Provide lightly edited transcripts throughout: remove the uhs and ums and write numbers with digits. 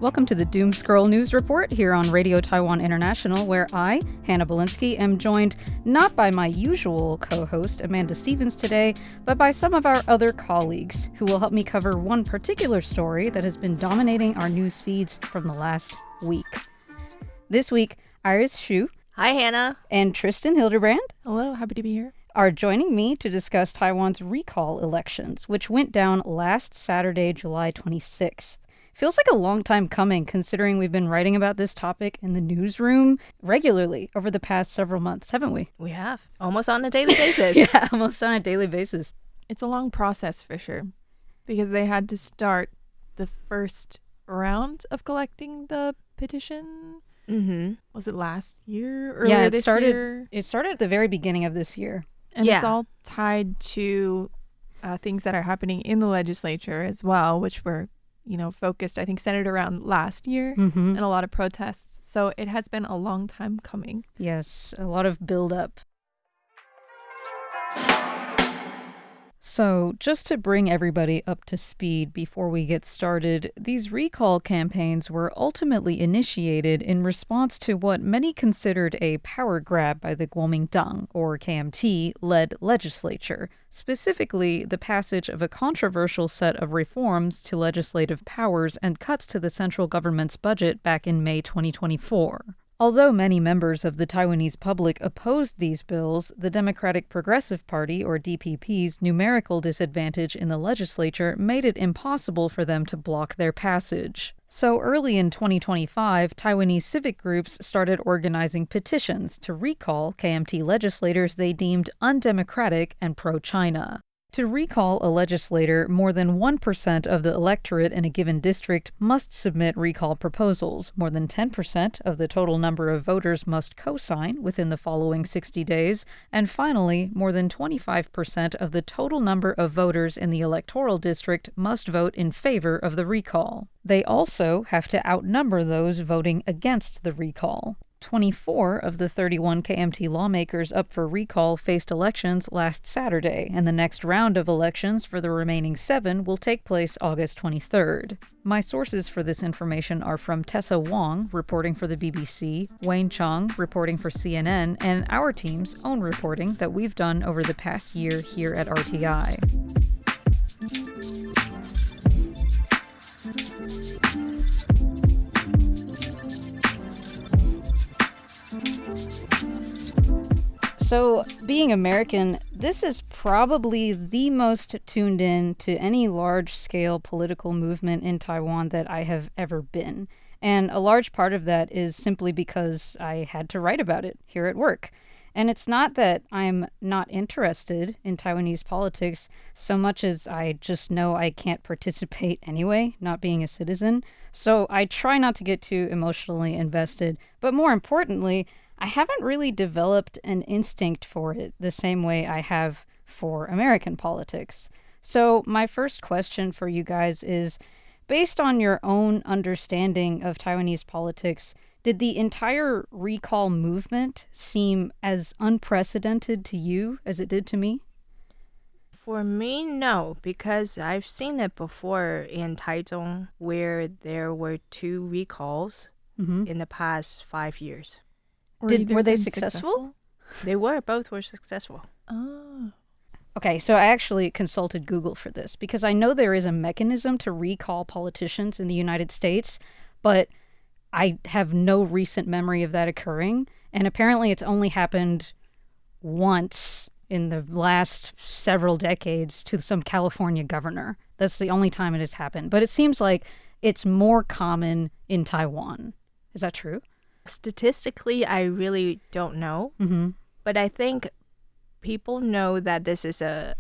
Welcome to the Doom Scroll News Report here on Radio Taiwan International, where I, Hanna Belinsky, am joined not by my usual co-host Amanda Stevens today, but by some of our other colleagues who will help me cover one particular story that has been dominating our news feeds from the last week. This week, Iris Hsu. Hi, Hanna. And Tristan Hilderbrand. Hello, happy to be here. Are joining me to discuss Taiwan's recall elections, which went down last Saturday, July 26th. Feels like a long time coming, considering we've been writing about this topic in the newsroom regularly over the past several months, haven't we? We have. Almost on a daily basis. Yeah, almost on a daily basis. It's a long process for sure, because they had to start the first round of collecting the petition. Mm-hmm. Was it last year? Earlier this year? It started at the very beginning of this year. And it's all tied to things that are happening in the legislature as well, which were focused, I think, centered around last year and a lot of protests. So it has been a long time coming. Yes, a lot of build-up. So, just to bring everybody up to speed before we get started, these recall campaigns were ultimately initiated in response to what many considered a power grab by the Kuomintang, or KMT-led legislature, specifically the passage of a controversial set of reforms to legislative powers and cuts to the central government's budget back in May 2024. Although many members of the Taiwanese public opposed these bills, the Democratic Progressive Party, or DPP's, numerical disadvantage in the legislature made it impossible for them to block their passage. So early in 2025, Taiwanese civic groups started organizing petitions to recall KMT legislators they deemed undemocratic and pro-China. To recall a legislator, more than 1% of the electorate in a given district must submit recall proposals. More than 10% of the total number of voters must co-sign within the following 60 days. And finally, more than 25% of the total number of voters in the electoral district must vote in favor of the recall. They also have to outnumber those voting against the recall. 24 of the 31 KMT lawmakers up for recall faced elections last Saturday, and the next round of elections for the remaining 7 will take place August 23rd. My sources for this information are from Tessa Wong, reporting for the BBC, Wayne Chang, reporting for CNN, and our team's own reporting that we've done over the past year here at RTI. So, being American, this is probably the most tuned in to any large-scale political movement in Taiwan that I have ever been. And a large part of that is simply because I had to write about it here at work. And it's not that I'm not interested in Taiwanese politics so much as I just know I can't participate anyway, not being a citizen. So I try not to get too emotionally invested. But more importantly, I haven't really developed an instinct for it the same way I have for American politics. So my first question for you guys is, based on your own understanding of Taiwanese politics, did the entire recall movement seem as unprecedented to you as it did to me? For me, no, because I've seen it before in Taichung where there were 2 recalls in the past 5 years. Were they successful? Both were successful. Oh. Okay, so I actually consulted Google for this because I know there is a mechanism to recall politicians in the United States, but I have no recent memory of that occurring. And apparently it's only happened once in the last several decades to some California governor. That's the only time it has happened. But it seems like it's more common in Taiwan. Is that true? Statistically, I really don't know. But I think people know that this is a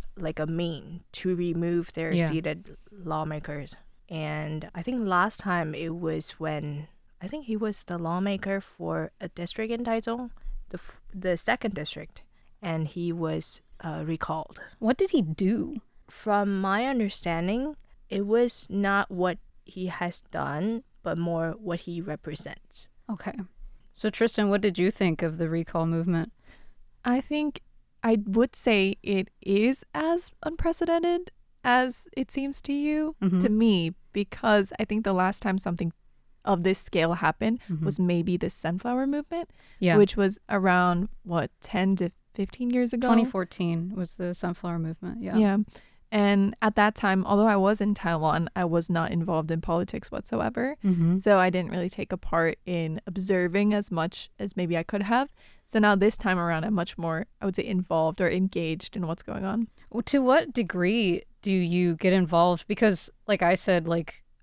mean to remove their seated lawmakers. And I think last time it was when I think he was the lawmaker for a district in Taichung, the second district, and he was recalled. What did he do? From my understanding, it was not what he has done, but more what he represents. Okay. So Tristan, what did you think of the recall movement? I think I would say it is as unprecedented as it seems to you, to me, because I think the last time something of this scale happened was maybe the sunflower movement, Yeah. which was around, 10 to 15 years ago? 2014 was the sunflower movement. Yeah. Yeah. And at that time, although I was in Taiwan, I was not involved in politics whatsoever. So I didn't really take a part in observing as much as maybe I could have. So now this time around, I'm much more, I would say, involved or engaged in what's going on. Well, to what degree do you get involved? Because, like I said,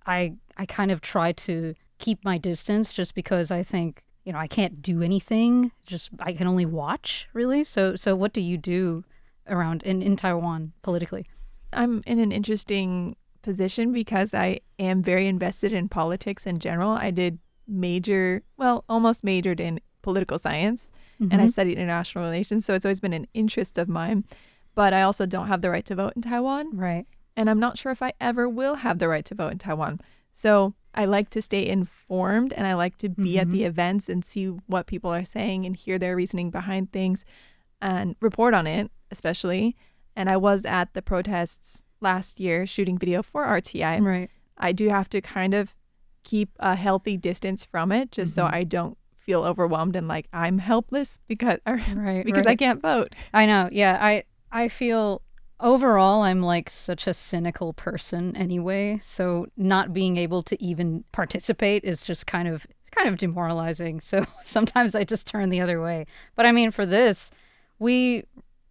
I kind of try to keep my distance just because I think, I can't do anything. Just I can only watch, really. So what do you do around in Taiwan politically? I'm in an interesting position because I am very invested in politics in general. I did almost majored in political science, and I studied international relations. So it's always been an interest of mine. But I also don't have the right to vote in Taiwan. Right. And I'm not sure if I ever will have the right to vote in Taiwan. So I like to stay informed, and I like to be at the events and see what people are saying and hear their reasoning behind things and report on it, especially. And I was at the protests last year shooting video for RTI. Right. I do have to kind of keep a healthy distance from it just so I don't feel overwhelmed and like I'm helpless because I can't vote. I know. Yeah. I feel overall I'm like such a cynical person anyway. So not being able to even participate is just kind of demoralizing. So sometimes I just turn the other way. But I mean, for this, we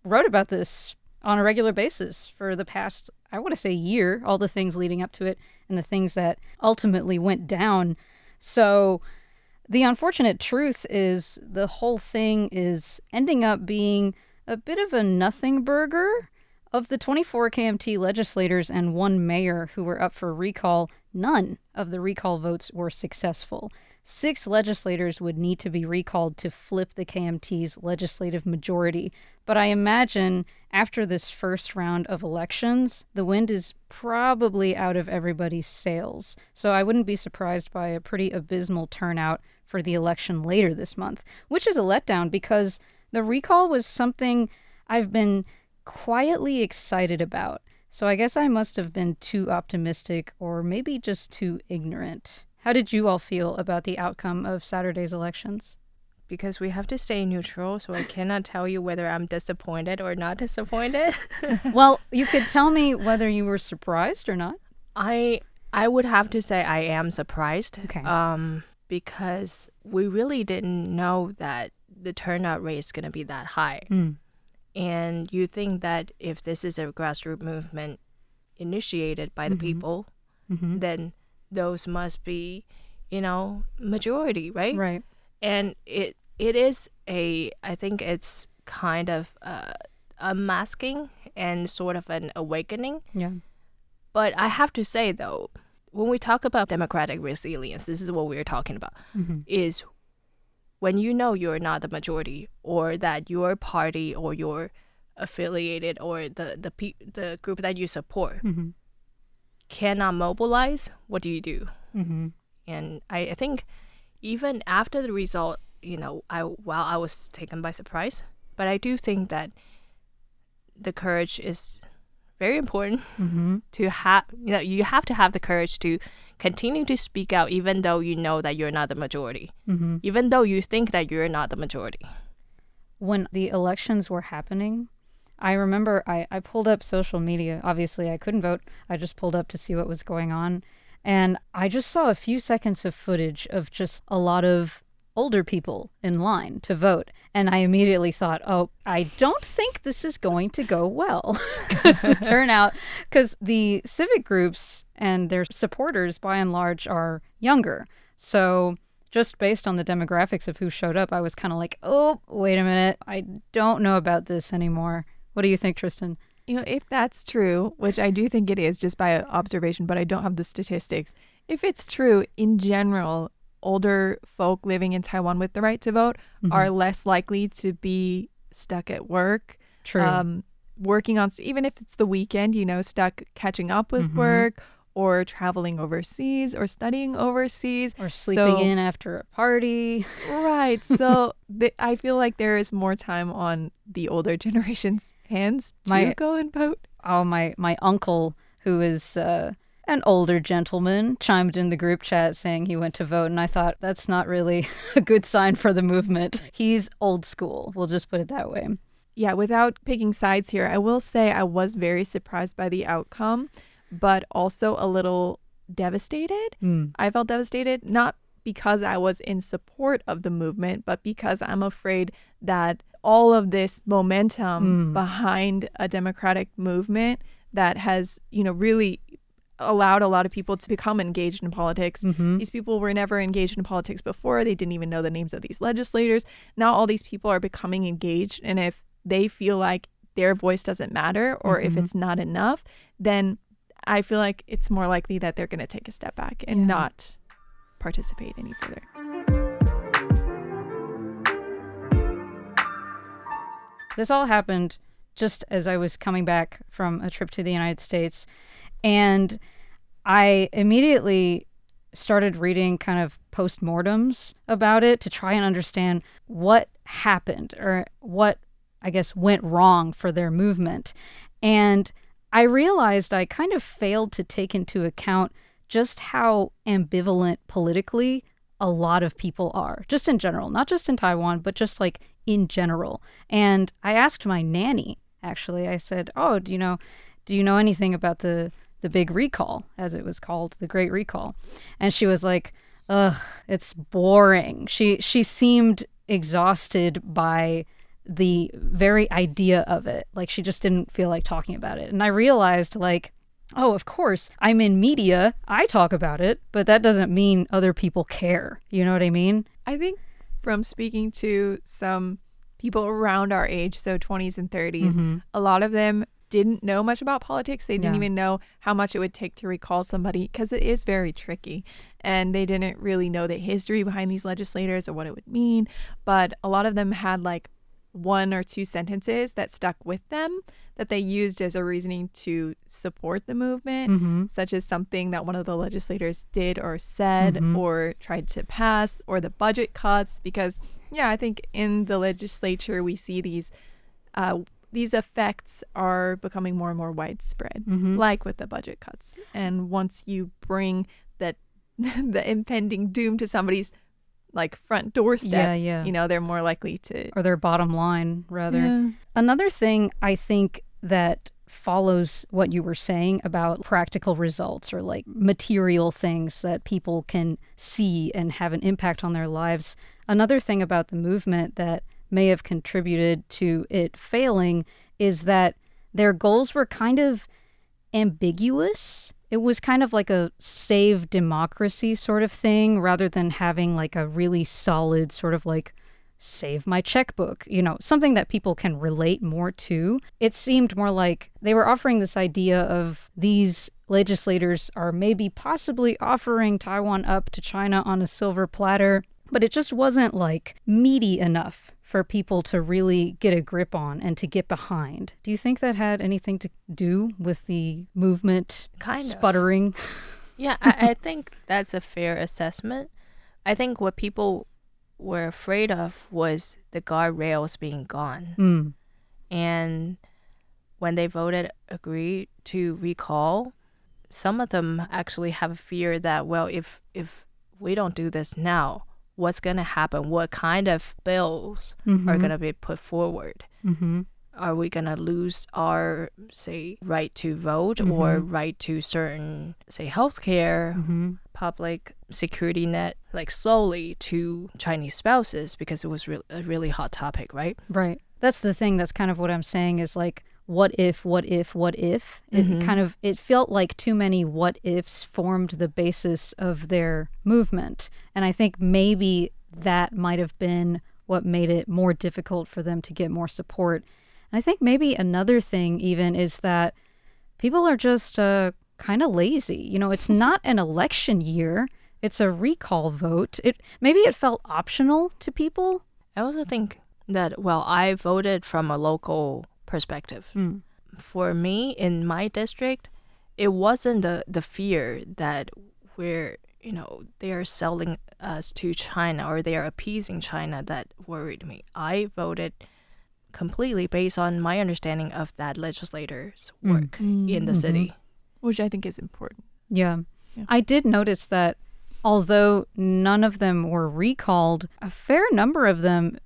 wrote about this on a regular basis for the past, I want to say, year, all the things leading up to it and the things that ultimately went down. So the unfortunate truth is the whole thing is ending up being a bit of a nothing burger. Of the 24 KMT legislators and one mayor who were up for recall, none of the recall votes were successful. 6 legislators would need to be recalled to flip the KMT's legislative majority. But I imagine after this first round of elections, the wind is probably out of everybody's sails. So I wouldn't be surprised by a pretty abysmal turnout for the election later this month, which is a letdown because the recall was something I've been quietly excited about. So I guess I must have been too optimistic or maybe just too ignorant. How did you all feel about the outcome of Saturday's elections? Because we have to stay neutral, so I cannot tell you whether I'm disappointed or not disappointed. Well, you could tell me whether you were surprised or not. I would have to say I am surprised. Okay. Because we really didn't know that the turnout rate is going to be that high. And you think that if this is a grassroots movement initiated by the people, then those must be, majority, right? Right. And it is I think it's kind of unmasking and sort of an awakening. Yeah. But I have to say, though, when we talk about democratic resilience, this is what we're talking about, is when you know you're not the majority or that your party or your affiliated or the group that you support cannot mobilize, what do you do? And I think even after the result, I was taken by surprise, but I do think that the courage is very important to have. You have to have the courage to continue to speak out, even though you know that you're not the majority, even though you think that you're not the majority. When the elections were happening, I remember I pulled up social media. Obviously, I couldn't vote. I just pulled up to see what was going on. And I just saw a few seconds of footage of just a lot of older people in line to vote. And I immediately thought, oh, I don't think this is going to go well. Because the civic groups and their supporters, by and large, are younger. So just based on the demographics of who showed up, I was kind of like, oh, wait a minute. I don't know about this anymore. What do you think, Tristan? If that's true, which I do think it is just by observation, but I don't have the statistics. If it's true, in general, older folk living in Taiwan with the right to vote are less likely to be stuck at work. True. Working on, even if it's the weekend, stuck catching up with work or traveling overseas or studying overseas. Or sleeping in after a party. Right. So I feel like there is more time on the older generation's hands to go and vote. Oh, my uncle, who is An older gentleman chimed in the group chat saying he went to vote, and I thought that's not really a good sign for the movement. He's old school. We'll just put it that way. Yeah, without picking sides here, I will say I was very surprised by the outcome, but also a little devastated. I felt devastated, not because I was in support of the movement, but because I'm afraid that all of this momentum behind a democratic movement that has, really allowed a lot of people to become engaged in politics. These people were never engaged in politics before. They didn't even know the names of these legislators. Now all these people are becoming engaged. And if they feel like their voice doesn't matter or if it's not enough, then I feel like it's more likely that they're going to take a step back and not participate any further. This all happened just as I was coming back from a trip to the United States. And I immediately started reading kind of postmortems about it to try and understand what happened or what, I guess, went wrong for their movement. And I realized I kind of failed to take into account just how ambivalent politically a lot of people are, just in general, not just in Taiwan, but just like in general. And I asked my nanny, actually, I said, oh, do you know anything about the big recall, as it was called, the Great Recall? And she was like, ugh, it's boring. She seemed exhausted by the very idea of it. Like, she just didn't feel like talking about it. And I realized, like, oh, of course, I'm in media. I talk about it, but that doesn't mean other people care. You know what I mean? I think from speaking to some people around our age, so 20s and 30s, a lot of them didn't know much about politics. They didn't even know how much it would take to recall somebody because it is very tricky. And they didn't really know the history behind these legislators or what it would mean. But a lot of them had like one or two sentences that stuck with them that they used as a reasoning to support the movement, such as something that one of the legislators did or said or tried to pass, or the budget cuts. Because, I think in the legislature we see these effects are becoming more and more widespread, like with the budget cuts. And once you bring that the impending doom to somebody's like front doorstep, they're more likely to, or their bottom line rather. Another thing I think that follows what you were saying about practical results or like material things that people can see and have an impact on their lives. Another thing about the movement that may have contributed to it failing is that their goals were kind of ambiguous. It was kind of like a save democracy sort of thing rather than having like a really solid sort of like save my checkbook, something that people can relate more to. It seemed more like they were offering this idea of these legislators are maybe possibly offering Taiwan up to China on a silver platter, but it just wasn't like meaty enough for people to really get a grip on and to get behind. Do you think that had anything to do with the movement sputtering? Yeah, I think that's a fair assessment. I think what people were afraid of was the guardrails being gone. And when they voted agree to recall, some of them actually have a fear that, well, if we don't do this now, what's going to happen? What kind of bills are going to be put forward? Are we going to lose our, say, right to vote or right to certain, say, healthcare, public security net, like solely to Chinese spouses because it was a really hot topic, right? Right. That's the thing. That's kind of what I'm saying is like, what if? It felt like too many what ifs formed the basis of their movement. And I think maybe that might have been what made it more difficult for them to get more support. And I think maybe another thing even is that people are just kind of lazy. It's not an election year. It's a recall vote. Maybe it felt optional to people. I also think that, I voted from a local perspective. For me, in my district, it wasn't the fear that they are selling us to China or they are appeasing China that worried me. I voted completely based on my understanding of that legislator's work in the city. Which I think is important. Yeah. I did notice that although none of them were recalled, a fair number of them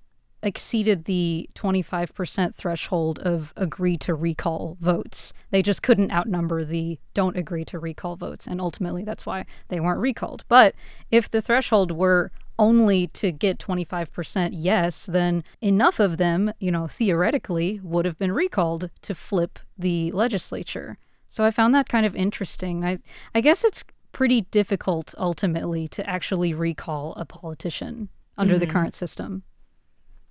exceeded the 25% threshold of agree to recall votes. They just couldn't outnumber the don't agree to recall votes, and ultimately that's why they weren't recalled. But if the threshold were only to get 25% yes, then enough of them, theoretically would have been recalled to flip the legislature. So I found that kind of interesting. I guess it's pretty difficult ultimately to actually recall a politician under the current system.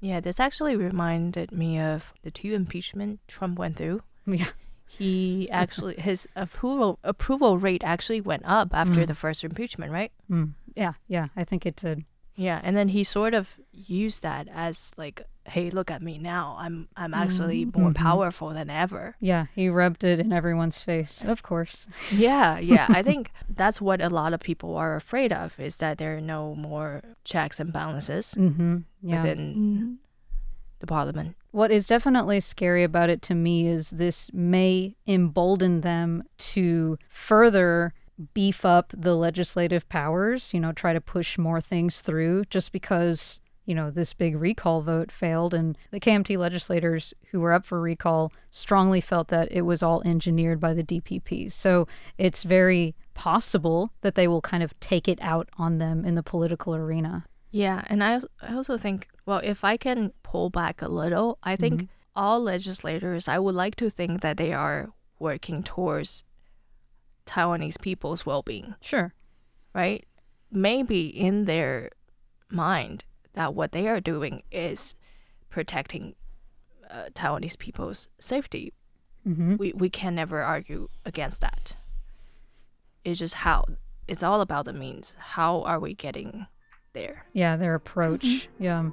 Yeah, this actually reminded me of the 2 impeachment Trump went through. Yeah. He actually, his approval rate actually went up after the first impeachment, right? Yeah, I think it did. Yeah, and then he sort of used that as like, hey, look at me now. I'm actually more powerful than ever. Yeah, he rubbed it in everyone's face, of course. Yeah. I think that's what a lot of people are afraid of, is that there are no more checks and balances within the parliament. What is definitely scary about it to me is this may embolden them to further beef up the legislative powers, try to push more things through just because, this big recall vote failed. And the KMT legislators who were up for recall strongly felt that it was all engineered by the DPP. So it's very possible that they will kind of take it out on them in the political arena. Yeah, and I also think, well, if I can pull back a little, I think all legislators, I would like to think that they are working towards Taiwanese people's well-being. Sure. Right? Maybe in their mind that what they are doing is protecting Taiwanese people's safety. We can never argue against that. It's just how. It's all about the means. How are we getting there? Yeah, their approach. Yeah.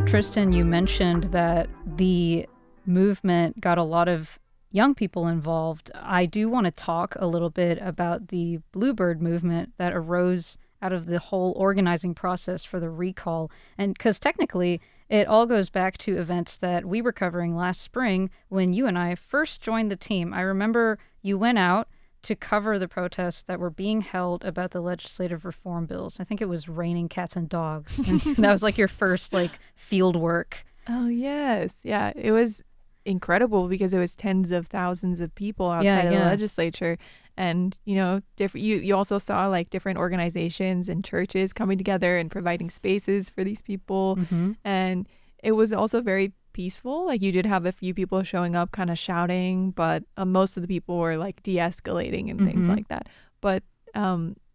Tristan, you mentioned that the movement got a lot of young people involved. I do want to talk a little bit about the Bluebird movement that arose out of the whole organizing process for the recall. And because technically it all goes back to events that we were covering last spring when you and I first joined the team. I remember you went out to cover the protests that were being held about the legislative reform bills. I think it was raining cats and dogs. And that was like your first field work. Oh, yes. Yeah, it was incredible because it was tens of thousands of people outside of the legislature. And, you also saw different organizations and churches coming together and providing spaces for these people. And it was also very peaceful. You did have a few people showing up kind of shouting, but most of the people were de-escalating and things like that. But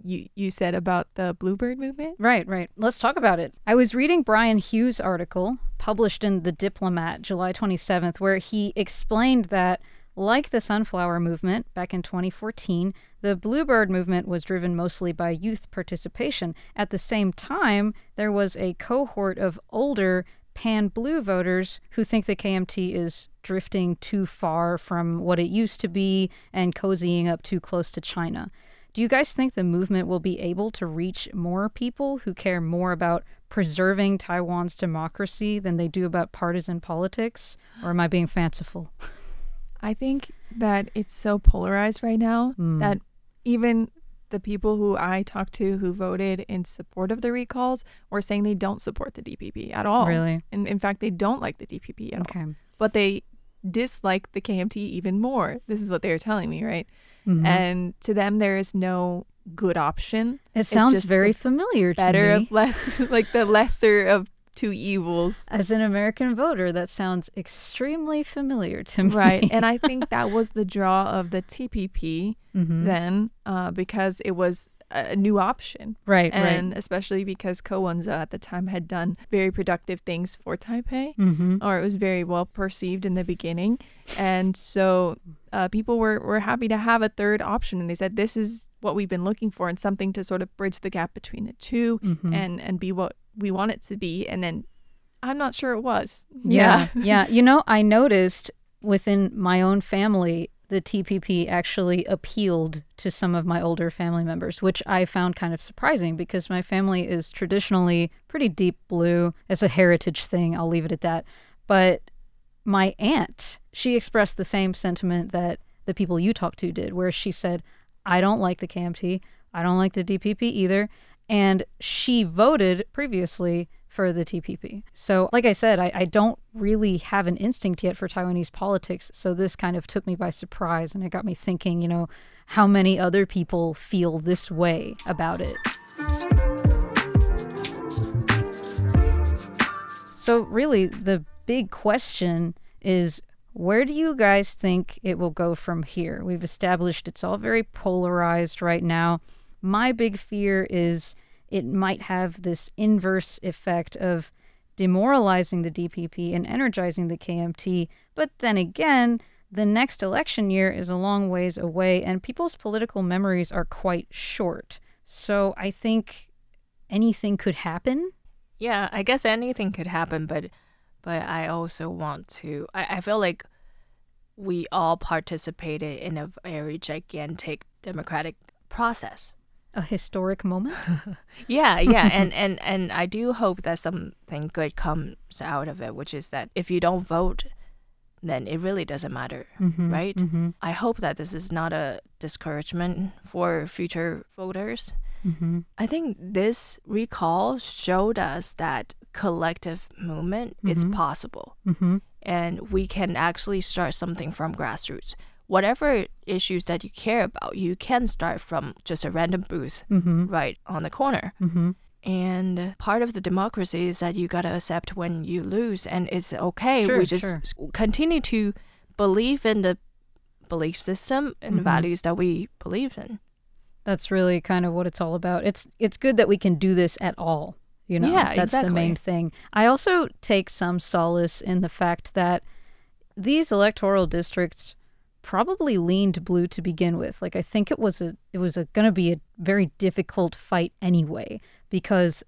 you said about the Bluebird movement? Right. Let's talk about it. I was reading Brian Hsu's article published in The Diplomat, July 27th, where he explained that, like the Sunflower Movement back in 2014, the Bluebird movement was driven mostly by youth participation. At the same time, there was a cohort of older pan-blue voters who think the KMT is drifting too far from what it used to be and cozying up too close to China. Do you guys think the movement will be able to reach more people who care more about preserving Taiwan's democracy than they do about partisan politics? Or am I being fanciful? I think that it's so polarized right now that even the people who I talked to who voted in support of the recalls were saying they don't support the DPP at all. Really? And in fact, they don't like the DPP at all. But they dislike the KMT even more. This is what they were telling me, right? And to them, there is no good option. It sounds very familiar to me. Better of less, the lesser of two evils. As an American voter, that sounds extremely familiar to me. Right. And I think that was the draw of the TPP then, because it was a new option. Right. And especially because Ko Wen-je at the time had done very productive things for Taipei, or it was very well perceived in the beginning. And so people were happy to have a third option. And they said, this is what we've been looking for, and something to sort of bridge the gap between the two and be what we want it to be. And then I'm not sure it was. Yeah. I noticed within my own family, the TPP actually appealed to some of my older family members, which I found kind of surprising because my family is traditionally pretty deep blue. As a heritage thing, I'll leave it at that. But my aunt, she expressed the same sentiment that the people you talked to did, where she said, I don't like the KMT, I don't like the DPP either. And she voted previously for the TPP. So like I said, I don't really have an instinct yet for Taiwanese politics. So this kind of took me by surprise, and it got me thinking, how many other people feel this way about it. So really, the big question is, where do you guys think it will go from here? We've established it's all very polarized right now. My big fear is it might have this inverse effect of demoralizing the DPP and energizing the KMT. But then again, the next election year is a long ways away, and people's political memories are quite short. So I think anything could happen. Yeah, I guess anything could happen, but I also want to... I feel like we all participated in a very gigantic democratic process. A historic moment? Yeah. And I do hope that something good comes out of it, which is that if you don't vote, then it really doesn't matter, right? Mm-hmm. I hope that this is not a discouragement for future voters. Mm-hmm. I think this recall showed us that collective movement is possible. Mm-hmm. And we can actually start something from grassroots. Whatever issues that you care about, you can start from just a random booth right on the corner. Mm-hmm. And part of the democracy is that you got to accept when you lose, and it's okay. We just continue to believe in the belief system and the values that we believe in. That's really kind of what it's all about. It's good that we can do this at all. Yeah, that's exactly. The main thing. I also take some solace in the fact that these electoral districts probably leaned blue to begin with. Like, I think it was going to be a very difficult fight anyway, because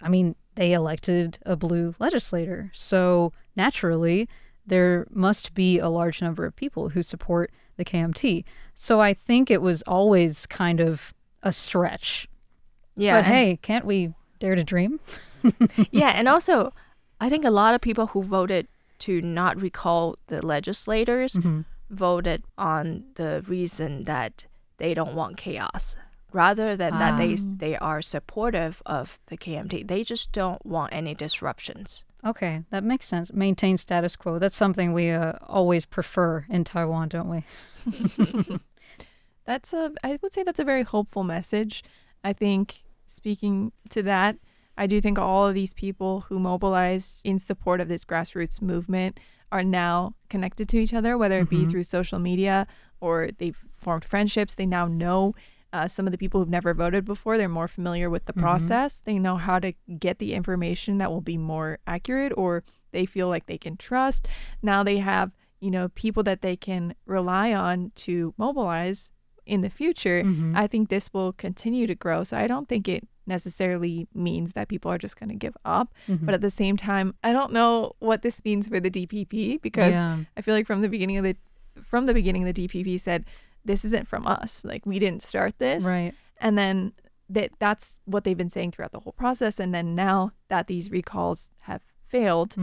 they elected a blue legislator. So naturally, there must be a large number of people who support the KMT. So I think it was always kind of a stretch. Yeah. But hey, can't we dare to dream? Yeah, and also, I think a lot of people who voted to not recall the legislators voted on the reason that they don't want chaos, rather than that they are supportive of the KMT. They just don't want any disruptions. Okay, that makes sense. Maintain status quo. That's something we always prefer in Taiwan, don't we? I would say that's a very hopeful message. I think, speaking to that, I do think all of these people who mobilized in support of this grassroots movement are now connected to each other, whether it be through social media or they've formed friendships. They now know some of the people who've never voted before. They're more familiar with the process. They know how to get the information that will be more accurate, or they feel like they can trust. Now they have, people that they can rely on to mobilize in the future. I think this will continue to grow. So I don't think it necessarily means that people are just going to give up. But at the same time, I don't know what this means for the DPP, because I feel like from the beginning the DPP said, this isn't from us. Like, we didn't start this. Right. And then that's what they've been saying throughout the whole process. And then now that these recalls have failed,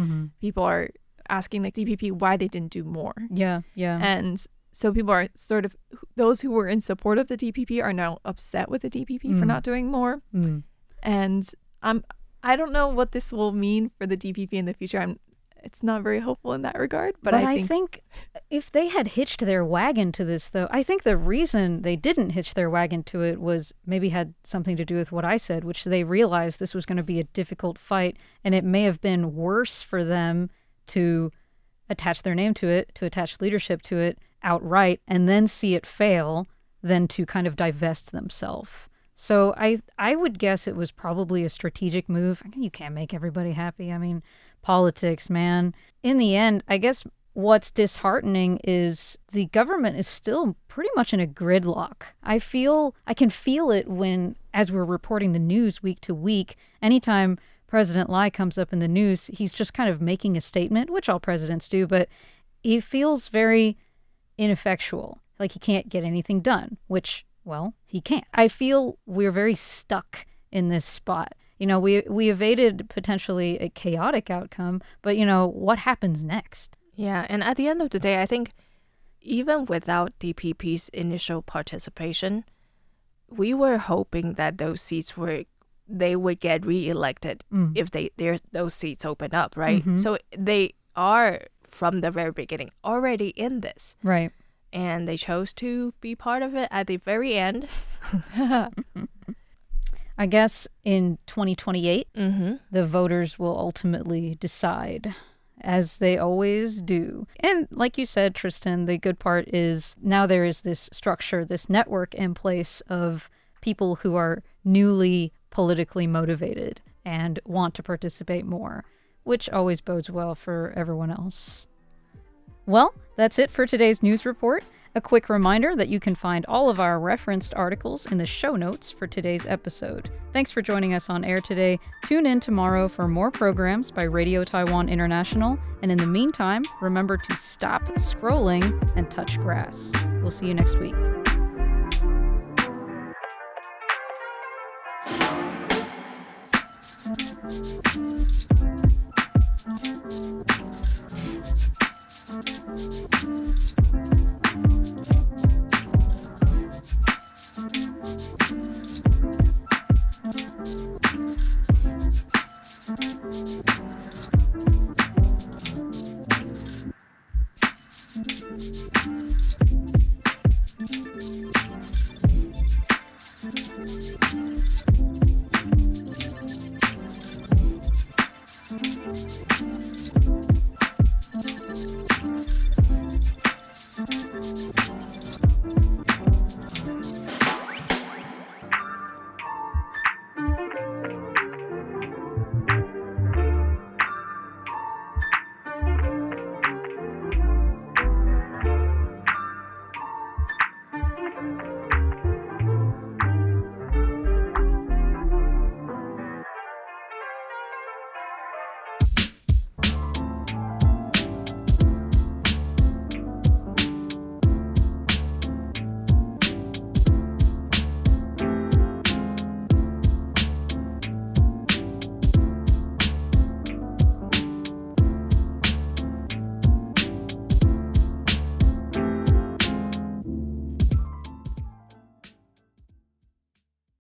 people are asking the DPP why they didn't do more. Yeah. And so people are sort of, those who were in support of the DPP are now upset with the DPP for not doing more. And I don't know what this will mean for the DPP in the future. It's not very hopeful in that regard. But I think if they had hitched their wagon to this, though, I think the reason they didn't hitch their wagon to it was maybe had something to do with what I said, which they realized this was going to be a difficult fight, and it may have been worse for them to attach their name to it, to attach leadership to it outright, and then see it fail than to kind of divest themselves. So I would guess it was probably a strategic move. You can't make everybody happy. Politics, man. In the end, I guess what's disheartening is the government is still pretty much in a gridlock. I can feel it as we're reporting the news week to week, anytime President Lai comes up in the news, he's just kind of making a statement, which all presidents do, but he feels very ineffectual. Like he can't get anything done, which, well, he can't. I feel we're very stuck in this spot. You know, we evaded potentially a chaotic outcome, but, you know, what happens next? Yeah, and at the end of the day, I think even without DPP's initial participation, we were hoping that those seats they would get reelected if those seats open up, right? Mm-hmm. So they are from the very beginning already in this. Right. And they chose to be part of it at the very end. I guess in 2028, the voters will ultimately decide, as they always do. And like you said, Tristan, the good part is now there is this structure, this network in place of people who are newly politically motivated and want to participate more, which always bodes well for everyone else. Well, that's it for today's news report. A quick reminder that you can find all of our referenced articles in the show notes for today's episode. Thanks for joining us on air today. Tune in tomorrow for more programs by Radio Taiwan International. And in the meantime, remember to stop scrolling and touch grass. We'll see you next week.